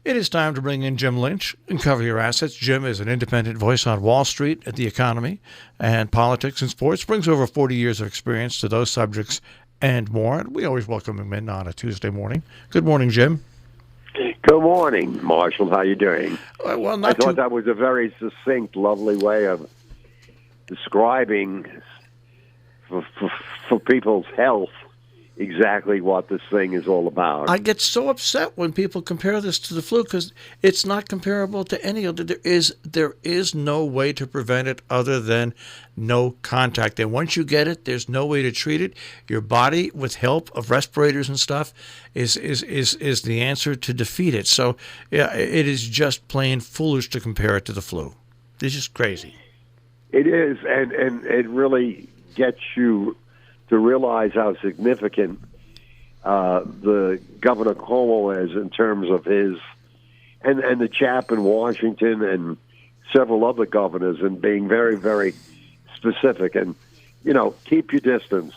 It is time to bring in Jim Lynch and cover your assets. Jim is an independent voice on Wall Street, at the economy, and politics and sports. Brings over 40 years of experience to those subjects and more. And we always welcome him in on a Tuesday morning. Good morning, Jim. Good morning, Marshall. How you doing? Well, I thought that was a very succinct, lovely way of describing for people's health exactly what this thing is all about. I get so upset when people compare this to the flu because it's not comparable to any other. There is no way to prevent it other than no contact. And once you get it, there's no way to treat it. Your body, with help of respirators and stuff, is the answer to defeat it. So yeah, it is just plain foolish to compare it to the flu. It's just crazy. It is, and it really gets you to realize how significant the Governor Cuomo is in terms of his, and the chap in Washington and several other governors, and being very, very specific. And, keep your distance.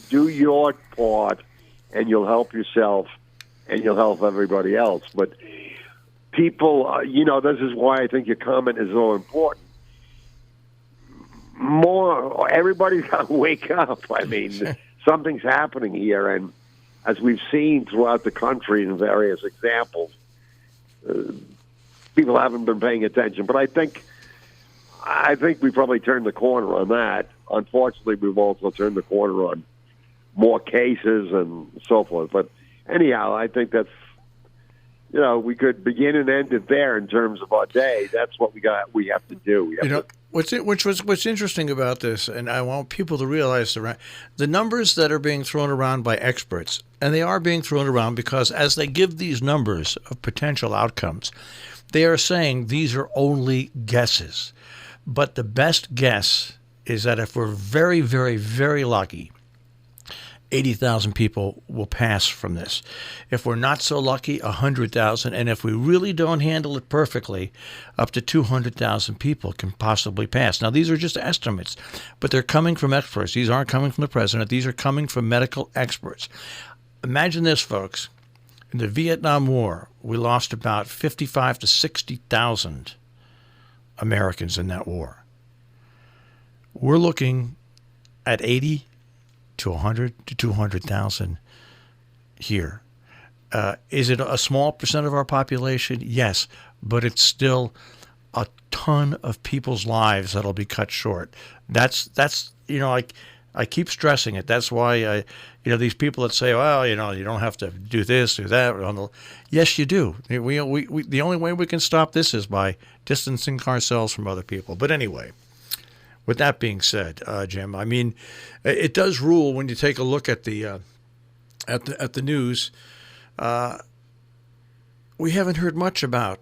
Do your part, and you'll help yourself, and you'll help everybody else. But people, this is why I think your comment is so important. Everybody's got to wake up. I mean, something's happening here, and as we've seen throughout the country in various examples, people haven't been paying attention. But I think we probably turned the corner on that. Unfortunately, we've also turned the corner on more cases and so forth. But anyhow, I think that's, we could begin and end it there in terms of our day. That's what we have to do. What's interesting about this, and I want people to realize the numbers that are being thrown around by experts, and they are being thrown around because as they give these numbers of potential outcomes, they are saying these are only guesses. But the best guess is that if we're very, very, very lucky, 80,000 people will pass from this. If we're not so lucky, 100,000. And if we really don't handle it perfectly, up to 200,000 people can possibly pass. Now, these are just estimates, but they're coming from experts. These aren't coming from the president. These are coming from medical experts. Imagine this, folks. In the Vietnam War, we lost about 55 to 60,000 Americans in that war. We're looking at 80 to 100 to 200,000 here. Is it a small percent of our population? Yes, but it's still a ton of people's lives that'll be cut short. That's I keep stressing it. That's why these people that say, well, you don't have to do this, do that. Yes, you do. We the only way we can stop this is by distancing ourselves from other people. But anyway, with that being said, Jim, I mean, it does rule when you take a look at the news. We haven't heard much about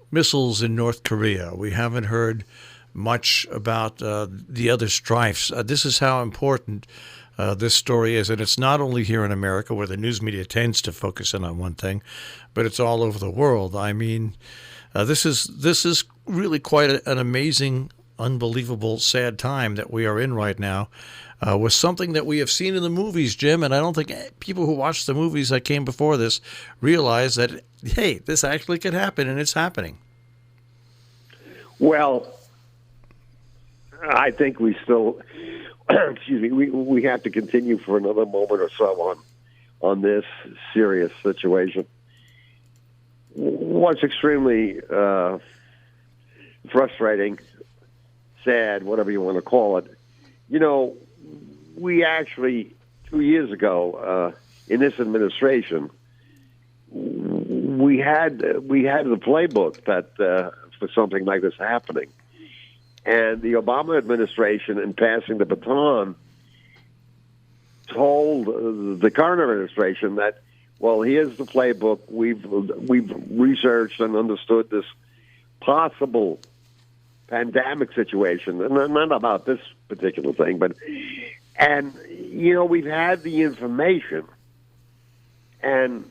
missiles in North Korea. We haven't heard much about the other strifes. This is how important this story is, and it's not only here in America where the news media tends to focus in on one thing, but it's all over the world. I mean, this is really quite an amazing, unbelievable, sad time that we are in right now with something that we have seen in the movies, Jim, and I don't think people who watched the movies that came before this realize that, hey, this actually could happen, and it's happening. Well, I think we still, we have to continue for another moment or so on this serious situation. What's extremely frustrating, sad, whatever you want to call it, we actually 2 years ago in this administration we had the playbook that for something like this happening, and the Obama administration, in passing the baton, told the current administration that, well, here's the playbook. We've researched and understood this possible pandemic situation, and not about this particular thing, and we've had the information, and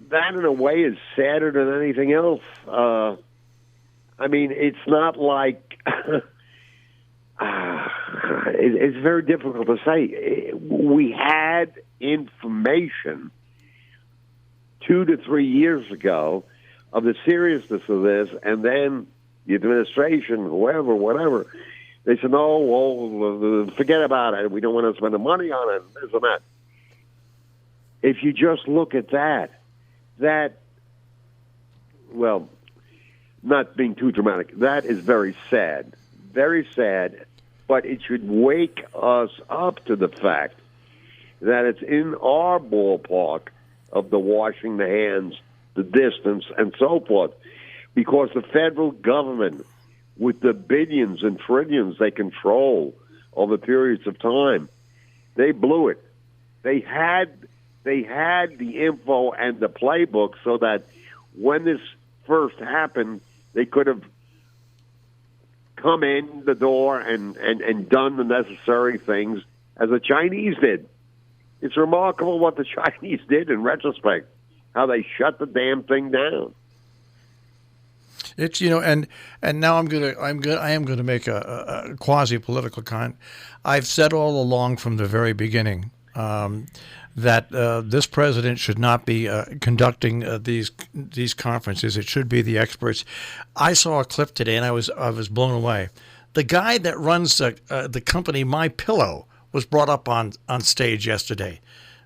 that in a way is sadder than anything else. I mean, it's not like it's very difficult to say. We had information 2 to 3 years ago of the seriousness of this, and then the administration, whoever, whatever, they said, no, well, forget about it. We don't want to spend the money on it, this and that. If you just look at that, well, not being too dramatic, that is very sad, but it should wake us up to the fact that it's in our ballpark of the washing the hands, the distance, and so forth, because the federal government, with the billions and trillions they control over periods of time, they blew it. They had the info and the playbook so that when this first happened, they could have come in the door and done the necessary things as the Chinese did. It's remarkable what the Chinese did in retrospect, how they shut the damn thing down. It's and now I am gonna make a quasi political comment. I've said all along from the very beginning that this president should not be conducting these conferences. It should be the experts. I saw a clip today and I was blown away. The guy that runs the company My Pillow was brought up on stage yesterday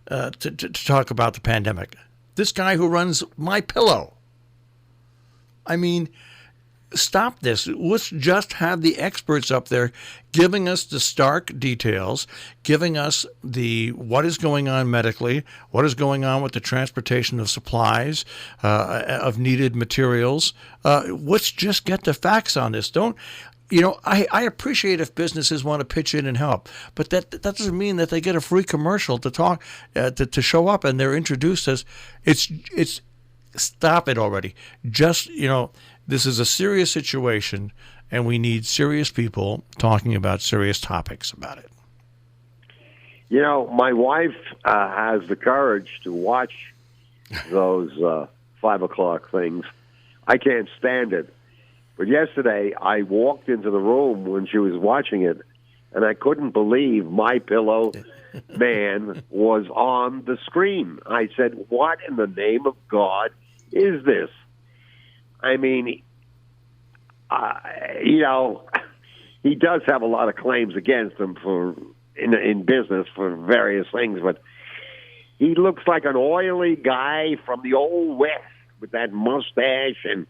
to talk about the pandemic. This guy who runs My Pillow. I mean, stop this. Let's just have the experts up there giving us the stark details, giving us what is going on medically, what is going on with the transportation of supplies, of needed materials. Let's just get the facts on this. I appreciate if businesses want to pitch in and help, but that doesn't mean that they get a free commercial to talk, to show up and they're introduced as it's. Stop it already. Just, this is a serious situation, and we need serious people talking about serious topics about it. My wife has the courage to watch those 5 o'clock things. I can't stand it. But yesterday, I walked into the room when she was watching it, and I couldn't believe My Pillow man was on the screen. I said, what in the name of God is this? I mean, he does have a lot of claims against him in business for various things, but he looks like an oily guy from the old West with that mustache. And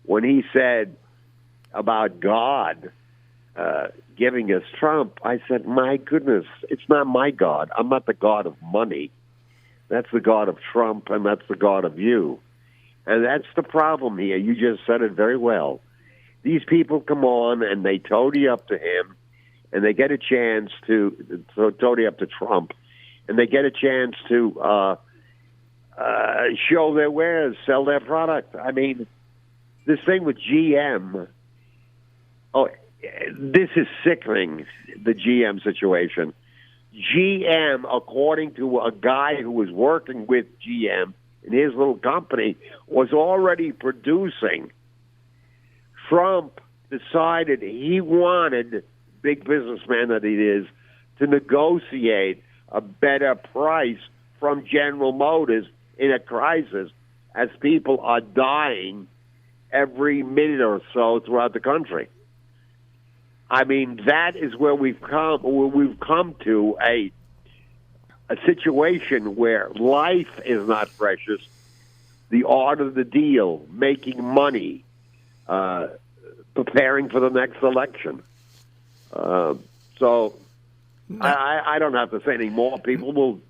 when he said about God giving us Trump, I said, my goodness, it's not my God. I'm not the God of money. That's the God of Trump, and that's the God of you. And that's the problem here. You just said it very well. These people come on and they toady up to him, and they get a chance to toady up to Trump, and they get a chance to show their wares, sell their product. I mean, this thing with GM, this is sickening, the GM situation. GM, according to a guy who was working with GM, in his little company, was already producing. Trump decided he wanted, big businessman that he is, to negotiate a better price from General Motors in a crisis as people are dying every minute or so throughout the country. I mean, that is where we've come to a situation where life is not precious, the art of the deal, making money, preparing for the next election. So I don't have to say any more. People will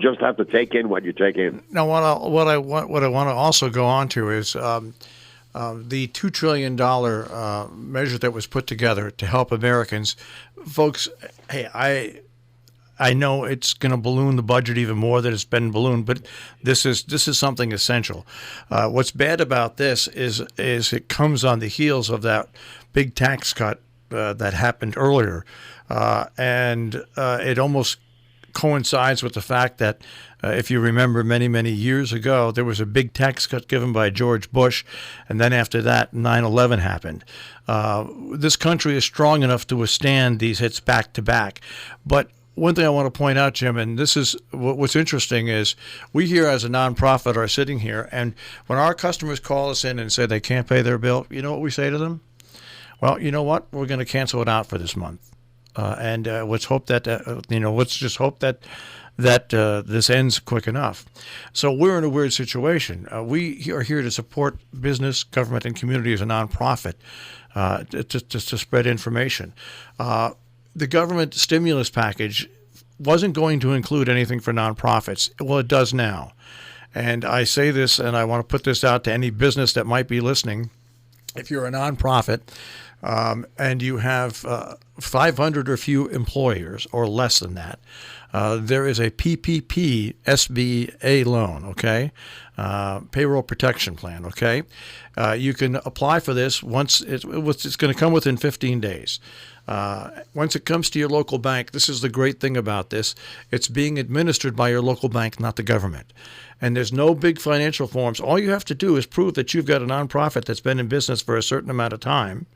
just have to take in what you take in. Now, what I want to also go on to is the $2 trillion measure that was put together to help Americans. Folks, hey, I know it's going to balloon the budget even more than it's been ballooned, but this is something essential. What's bad about this is it comes on the heels of that big tax cut that happened earlier, and it almost coincides with the fact that if you remember many years ago, there was a big tax cut given by George Bush, and then after that 9/11 happened. This country is strong enough to withstand these hits back to back, but one thing I want to point out, Jim, and this is what's interesting is we here as a nonprofit are sitting here, and when our customers call us in and say they can't pay their bill, you know what we say to them? Well, you know what? We're going to cancel it out for this month, and let's hope that let's just hope that this ends quick enough. So we're in a weird situation. We are here to support business, government, and community as a nonprofit to spread information. The government stimulus package wasn't going to include anything for nonprofits. Well, it does now. And I say this, and I want to put this out to any business that might be listening. If you're a nonprofit and you have 500 or few employers or less than that, there is a PPP SBA loan, okay? Payroll protection plan, okay? You can apply for this once it's going to come within 15 days. Once it comes to your local bank, this is the great thing about this. It's being administered by your local bank, not the government. And there's no big financial forms. All you have to do is prove that you've got a nonprofit that's been in business for a certain amount of time,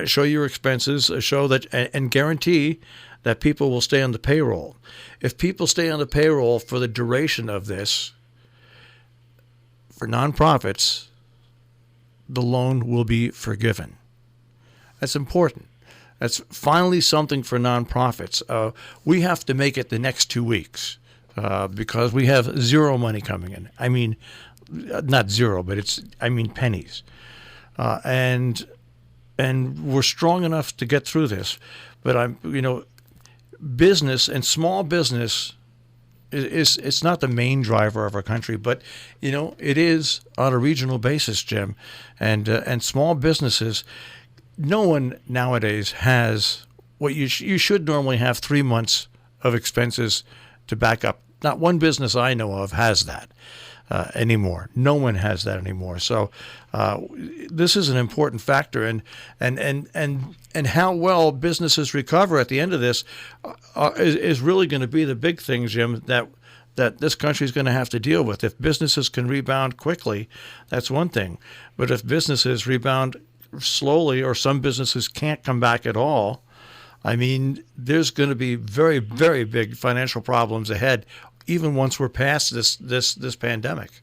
show your expenses, show that, and guarantee that people will stay on the payroll. If people stay on the payroll for the duration of this, for nonprofits, the loan will be forgiven. That's important. That's finally something for nonprofits. We have to make it the next 2 weeks because we have zero money coming in. I mean, not zero, but I mean pennies. And we're strong enough to get through this. But business and small business it's not the main driver of our country, but it is on a regional basis, Jim, and small businesses. No one nowadays has what you should normally have 3 months of expenses to back up. Not one business I know of has that anymore. No one has that anymore. So this is an important factor, and how well businesses recover at the end of this is really going to be the big thing, Jim, that this country is going to have to deal with. If businesses can rebound quickly, that's one thing. But if businesses rebound slowly, or some businesses can't come back at all, I mean, there's going to be very, very big financial problems ahead, even once we're past this pandemic.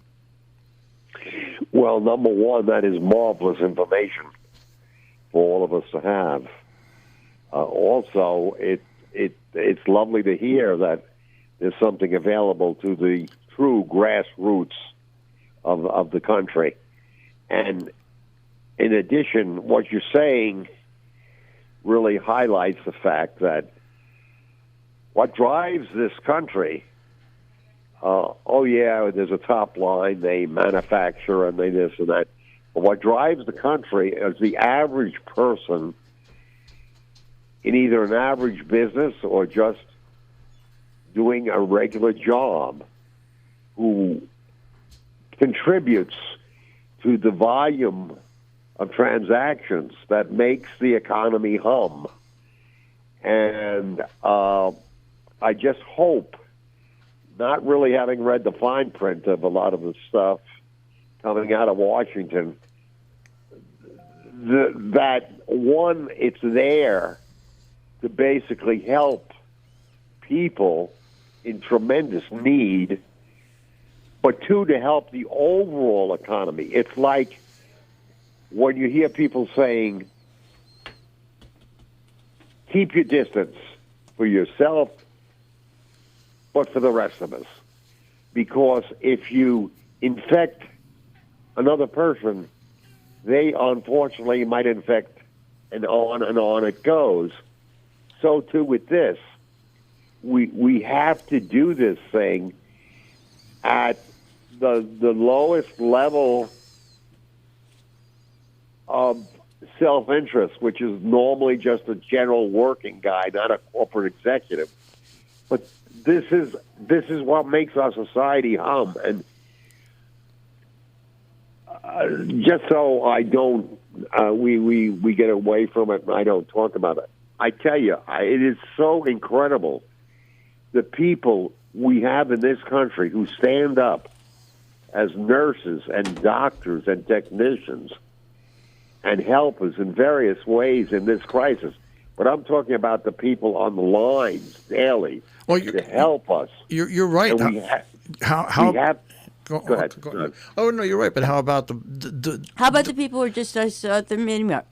Well, number one, that is marvelous information for all of us to have. Also, it's lovely to hear that there's something available to the true grassroots of the country. And in addition, what you're saying really highlights the fact that what drives this country, there's a top line, they manufacture and they this and that. But what drives the country is the average person in either an average business or just doing a regular job who contributes to the volume of transactions that makes the economy hum. And I just hope, not really having read the fine print of a lot of the stuff coming out of Washington, that one, it's there to basically help people in tremendous need, but two, to help the overall economy. It's like when you hear people saying, keep your distance for yourself, but for the rest of us. Because if you infect another person, they unfortunately might infect, and on it goes. So too with this. We have to do this thing at the lowest level of self-interest, which is normally just a general working guy, not a corporate executive. But this is what makes our society hum. And just so I don't, we get away from it and I don't talk about it. I tell you, it is so incredible the people we have in this country who stand up as nurses and doctors and technicians and help us in various ways in this crisis. but I'm talking about the people on the lines daily to help us. You're right. And we have. Go ahead. Go ahead. Oh no, you're right. But how about the how about the people who are just at the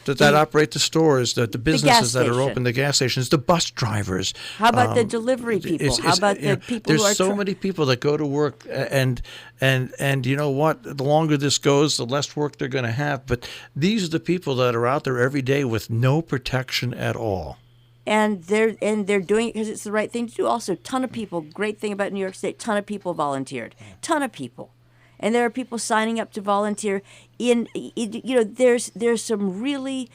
that operate the stores, the businesses that are station. open, the gas stations, the bus drivers? How about the delivery people? How about the people there's who are so many people that go to work, and you know what? The longer this goes, the less work they're going to have. But these are the people that are out there every day with no protection at all. And they're doing it because it's the right thing to do. Also, ton of people. Great thing about New York State, ton of people volunteered. Ton of people, and there are people signing up to volunteer. There's some really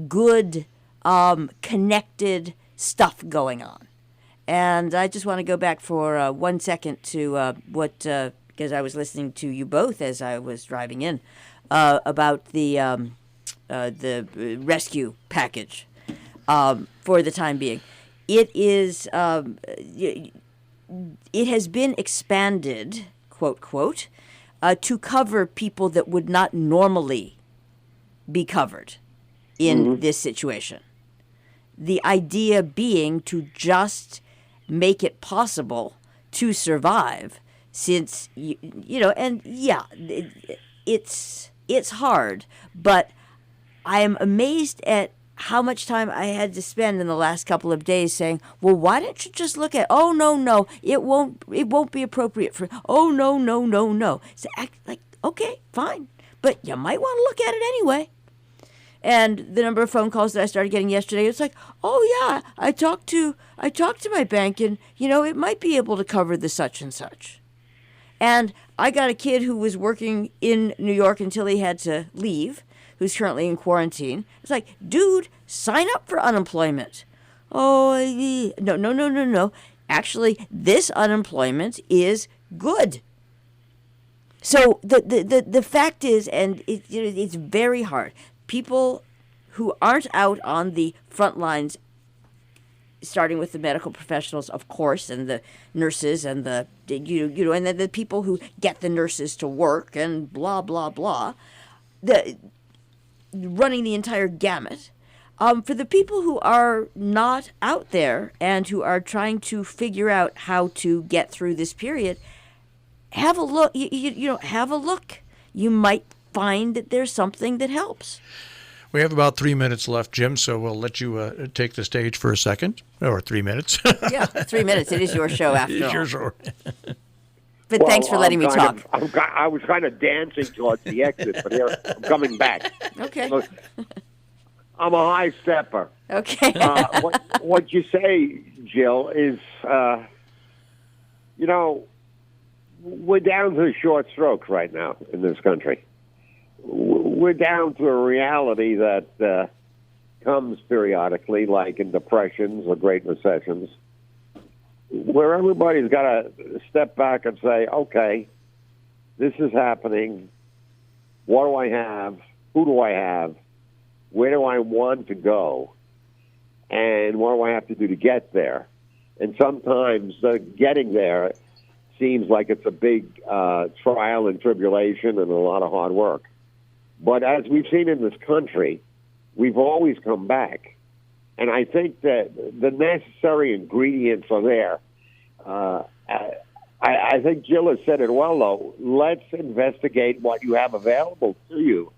good connected stuff going on, and I just want to go back for 1 second to what because I was listening to you both as I was driving in about the rescue package. For the time being, it has been expanded, quote, quote, to cover people that would not normally be covered in this situation. The idea being to just make it possible to survive, since, it's hard, but I am amazed at how much time I had to spend in the last couple of days saying, well, why don't you just look at, oh, no, it won't be appropriate for, oh, no. So act like, okay, fine, but you might want to look at it anyway. And the number of phone calls that I started getting yesterday, it's like, oh, yeah, I talked to my bank, and, it might be able to cover the such and such. And I got a kid who was working in New York until he had to leave, who's currently in quarantine. It's like, dude, sign up for unemployment. Oh, no. Actually, this unemployment is good. So the fact is, and it's very hard. People who aren't out on the front lines, starting with the medical professionals, of course, and the nurses, and and then the people who get the nurses to work, and blah blah blah. Running the entire gamut. For the people who are not out there and who are trying to figure out how to get through this period, have a look. Have a look. You might find that there's something that helps. We have about 3 minutes left, Jim, so we'll let you take the stage for a second, or 3 minutes. Yeah, 3 minutes. It is your show after all. It's your show. But thanks for letting me talk. I was kind of dancing towards the exit, but here I'm coming back. Okay. Look, I'm a high stepper. Okay. What you say, Jill, is, we're down to short strokes right now in this country. We're down to a reality that comes periodically, like in depressions or great recessions, where everybody's got to step back and say, okay, this is happening. What do I have? Who do I have? Where do I want to go? And what do I have to do to get there? And sometimes getting there seems like it's a big trial and tribulation and a lot of hard work. But as we've seen in this country, we've always come back. And I think that the necessary ingredients are there. I think Jill has said it well, though. Let's investigate what you have available to you.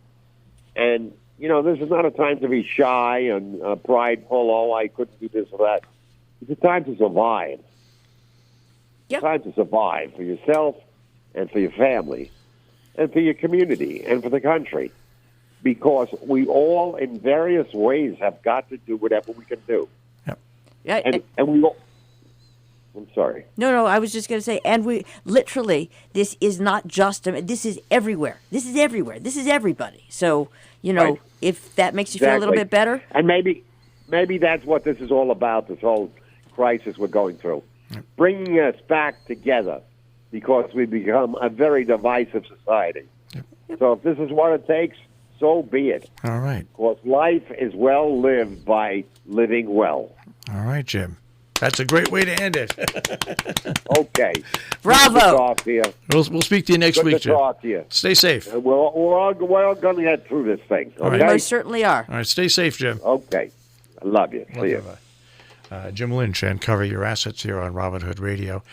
And, this is not a time to be shy and prideful, oh, I couldn't do this or that. It's a time to survive. Yep. It's time to survive for yourself and for your family and for your community and for the country. Because we all, in various ways, have got to do whatever we can do. Yep. Yeah, and we all... I'm sorry. No, I was just going to say, and we literally, this is not just, this is everywhere. This is everywhere. This is everybody. So, Right. if that makes you feel a little bit better. And maybe that's what this is all about, this whole crisis we're going through. Yep. Bringing us back together, because we've become a very divisive society. Yep. So if this is what it takes, so be it. All right. Because life is well lived by living well. All right, Jim. That's a great way to end it. Okay. Bravo. Good to talk to you. We'll speak to you next Good week, to Jim. talk to you. Stay safe. We're all going to get through this thing. All right. Okay? We most certainly are. All right, stay safe, Jim. Okay. I love you. See you. Jim Lynch and Cover Your Assets here on Robin Hood Radio.